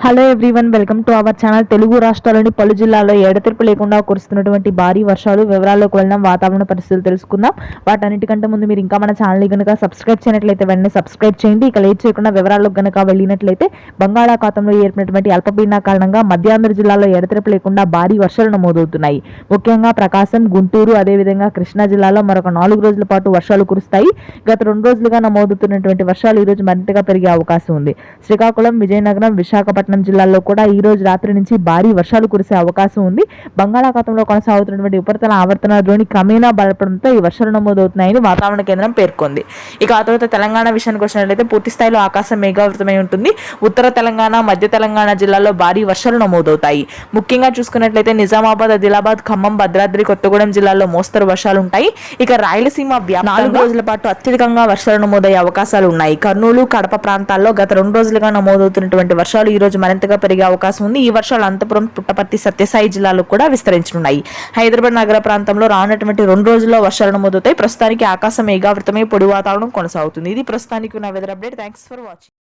Hello everyone, welcome to our channel. Telugu రాష్ట్రాల్లోని పలు జిల్లాల్లో ఎడతెరిపి లేకుండా కురుస్తున్నటువంటి భారీ వర్షాలు వివరాల్లోకి వెళ్ళిన వాతావరణ పరిస్థితులు తెలుసుకుందాం. వాటన్నిటికంటే ముందు మీరు ఇంకా మన ఛానల్ని కనుక సబ్స్క్రైబ్ చేయనట్లయితే వెంటనే సబ్స్క్రైబ్ చేయండి. ఇక లేట్ చేయకుండా వివరాల్లోకి కనుక వెళ్ళినట్లయితే బంగాళాఖాతంలో ఏర్పడినటువంటి అల్పపీడన కారణంగా మధ్యాంధ్ర జిల్లాలో ఎడతెరిపి లేకుండా భారీ వర్షాలు నమోదవుతున్నాయి. ముఖ్యంగా ప్రకాశం, గుంటూరు, అదేవిధంగా కృష్ణా జిల్లాలో మరొక 4 రోజుల పాటు వర్షాలు కురుస్తాయి. గత 2 రోజులుగా నమోదవుతున్నటువంటి వర్షాలు ఈ రోజు మరింతగా పెరిగే అవకాశం ఉంది. శ్రీకాకుళం, విజయనగరం, విశాఖపట్నం జిల్లాల్లో కూడా ఈ రోజు రాత్రి నుంచి భారీ వర్షాలు కురిసే అవకాశం ఉంది. బంగాళాఖాతంలో కొనసాగుతున్నటువంటి ఉపరితల ఆవర్తన ద్రోణి క్రమేణా బలపడంతో ఈ వర్షాలు నమోదవుతున్నాయని వాతావరణ కేంద్రం పేర్కొంది. ఇక ఆ తర్వాత తెలంగాణ విషయానికి వచ్చినట్లయితే పూర్తి స్థాయిలో ఆకాశం మేఘావృతమై ఉంటుంది. ఉత్తర తెలంగాణ, మధ్య తెలంగాణ జిల్లాల్లో భారీ వర్షాలు నమోదవుతాయి. ముఖ్యంగా చూసుకున్నట్లయితే నిజామాబాద్, ఆదిలాబాద్, ఖమ్మం, భద్రాద్రి కొత్తగూడెం జిల్లాల్లో మోస్తరు వర్షాలు ఉంటాయి. ఇక రాయలసీమ 4 రోజుల పాటు అత్యధికంగా వర్షాలు నమోదయ్యే అవకాశాలు ఉన్నాయి. కర్నూలు, కడప ప్రాంతాల్లో గత 2 రోజులుగా నమోదవుతున్నటువంటి వర్షాలు ఈ రోజు మరింతగా పెరిగే అవకాశం ఉంది. ఈ వర్షాలు అనంతపురం, పుట్టపర్తి, సత్యసాయి జిల్లాలో కూడా విస్తరించనున్నాయి. హైదరాబాద్ నగర ప్రాంతంలో రానున్నటువంటి 2 రోజుల్లో వర్షాలు నమోదవుతాయి. ప్రస్తుతానికి ఆకాశం మేఘావృతమై పొడి వాతావరణం కొనసాగుతుంది. ఇది ప్రస్తుతానికి ఉన్న weather update. Thanks for watching.